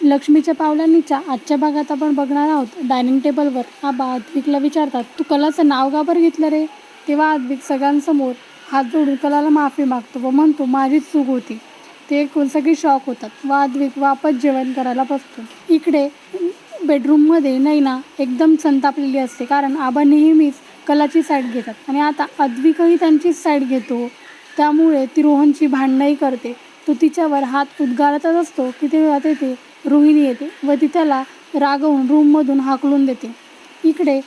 लक्ष्मीच्या पावलांनीच्या आजच्या भागात आपण बघणार आहोत. डायनिंग टेबलवर आबा अद्विकला विचारतात, तू कलाचं नाव का बरं घेतलं रे? तेव्हा अद्विक सगळ्यांसमोर हात जोडून कलाला माफी मागतो व म्हणतो माझीच चूक होती. ते ऐकून सगळी शॉक होतात व अद्विक वापस जेवण करायला बसतो. इकडे बेडरूममध्ये नैना एकदम संतापलेली असते, कारण आबा नेहमीच कलाची साईड घेतात आणि आता अद्विकही त्यांचीच साईड घेतो. त्यामुळे ती रोहनची भांडणंही करते. तो तिच्यावर हात उद्गारतच असतो की तेव्हा तेथे रोहिणी येते व ती त्याला रागवून रूममधून हाकलून देते. इकडे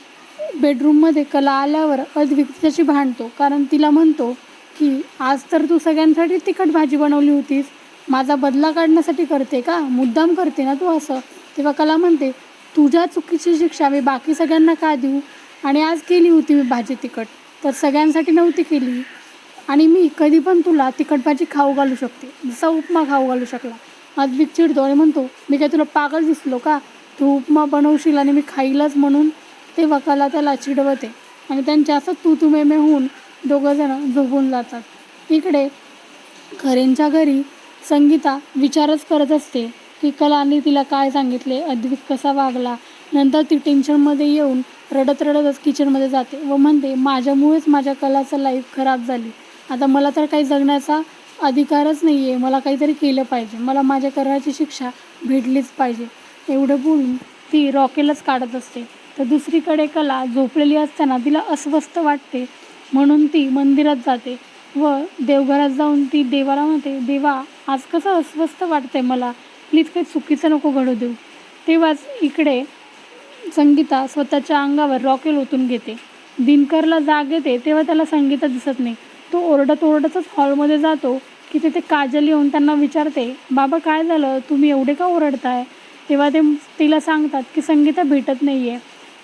बेडरूममध्ये कला आल्यावर अद्विक तिच्याशी भांडतो, कारण तिला म्हणतो की आज तर तू सगळ्यांसाठी तिखट भाजी बनवली होतीस, माझा बदला काढण्यासाठी करते का? मुद्दाम करते ना तू असं? तेव्हा कला म्हणते, तुझ्या चुकीची शिक्षा मी बाकी सगळ्यांना का देऊ? आणि आज केली होती मी भाजी तिखट, तर सगळ्यांसाठी नव्हती केली. आणि मी कधी पण तुला तिखट भाजी खाऊ घालू शकते, जसा उपमा खाऊ घालू शकला. अद्विक चिडतो आणि म्हणतो, मी काय तुला पागल दिसलो का? तू उपमा बनवशील आणि मी खाईलच म्हणून? तेव्हा कला त्याला चिडवते आणि त्यांच्या असं तू मे होऊन दोघंजणं झोपून जातात. इकडे खरेंच्या घरी संगीता विचारच करत असते की कलाने तिला काय सांगितले, अद्विक कसा वागला. नंतर ती टेन्शनमध्ये येऊन रडतच किचनमध्ये जाते व म्हणते, माझ्यामुळेच माझ्या कलाचं लाईफ खराब झाली. आता मला तर काही जगण्याचा अधिकारच नाही आहे. मला काहीतरी केलं पाहिजे, मला माझ्या कराची शिक्षा भेटलीच पाहिजे. एवढं बोलून ती रॉकेलच काढत असते. तर दुसरीकडे कला झोपलेली असताना तिला अस्वस्थ वाटते, म्हणून ती मंदिरात जाते व देवघरात जाऊन ती देवाला म्हणते, देवा आज कसं अस्वस्थ वाटतंय मला, प्लीज काही चुकीचं नको घडू देऊ. तेव्हाच इकडे संगीता स्वतःच्या अंगावर रॉकेल ओतून घेते. दिनकरला जाग येते तेव्हा त्याला संगीता दिसत नाही. तो ओरडतच हॉलमध्ये जातो की तिथे काजल येऊन त्यांना विचारते, बाबा काय झालं, तुम्ही एवढे का ओरडताय? तेव्हा ते तिला सांगतात की संगीता भेटत नाही आहे.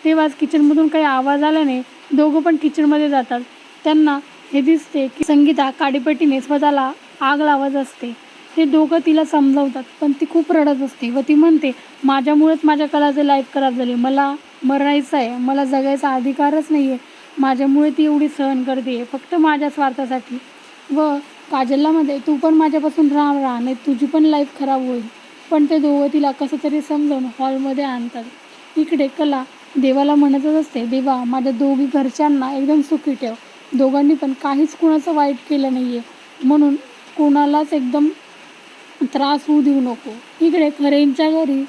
तेव्हाच किचनमधून काही आवाज आल्याने दोघं पण किचनमध्ये जातात. त्यांना हे दिसते की संगीता काडीपेटीने स्वतःला आग लावत असते. हे दोघं तिला समजावतात, पण ती खूप रडत असते व ती म्हणते, माझ्यामुळेच माझ्या कलाचे लाईफ खराब झाली, मला मरायचं आहे, मला जगायचा अधिकारच नाही आहे. माझ्यामुळे ती एवढी सहन करते फक्त माझ्या स्वार्थासाठी. व काजलला मध्ये तू पण माझ्यापासून राहा, नाही तुझी पण लाईफ खराब होईल. पण ते दोघं तिला कसं तरी समजावून हॉलमध्ये आणतात. इकडे कला देवाला म्हणतच असते, देवा माझ्या दोघी घरच्यांना एकदम सुखी ठेव, दोघांनी पण काहीच कुणाचं वाईट केलं नाही आहे, म्हणून कोणालाच एकदम त्रास होऊ देऊ नको. इकडे खरेंच्या घरी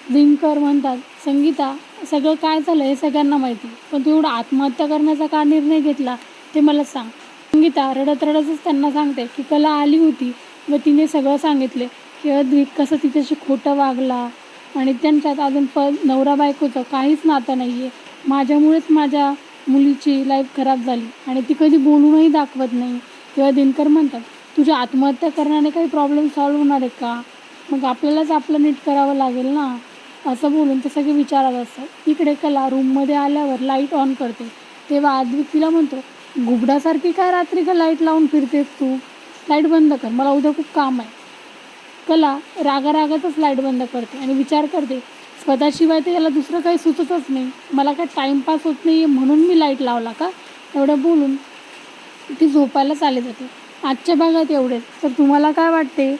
दिनकर म्हणतात, संगीता सगळं काय झालं हे सगळ्यांना माहिती, पण तू एवढा आत्महत्या करण्याचा का निर्णय घेतला ते मला सांग. संगीता रडतच त्यांना सांगते की कला आली होती व तिने सगळं सांगितले की अद्विक कसं तिच्याशी खोटं वागला आणि त्यांच्यात अजून नवरा बायकोचं काहीच नातं नाही आहे. माझ्यामुळेच माझ्या मुलीची लाईफ खराब झाली आणि ती कधी बोलूनही दाखवत नाही. तेव्हा दिनकर म्हणतात, तुझ्या आत्महत्या करण्याने काही प्रॉब्लेम सॉल्व्ह होणार आहे का? मग आपल्यालाच आपलं नीट करावं लागेल ना, असं बोलून ते सगळे विचारत असतात. इकडे कला रूममध्ये आल्यावर लाईट ऑन करते तेव्हा अद्विक तिला म्हणतो, घुबडासारखी काय रात्री का लाईट लावून फिरतेस तू? लाईट बंद कर, मला उद्या खूप काम आहे. कला रागातच लाईट बंद करते आणि विचार करते, स्वतःशिवाय तर याला दुसरं काही सुचतच नाही, मला काय टाईमपास होत नाही म्हणून मी लाईट लावला का? एवढं बोलून ती झोपायला चालली जाते. आजच्या भागात एवढेच. तर तुम्हाला काय वाटते,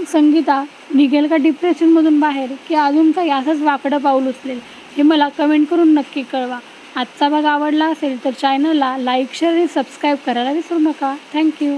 संगीता निघेल का डिप्रेशनमधून बाहेर, की अजून काही असंच वाकडं पाऊल उचलेल? हे मला कमेंट करून नक्की कळवा. आजचा भाग आवडला असेल तर चॅनलला लाईक, शेअर आणि सबस्क्राईब करायला विसरू नका. थँक्यू.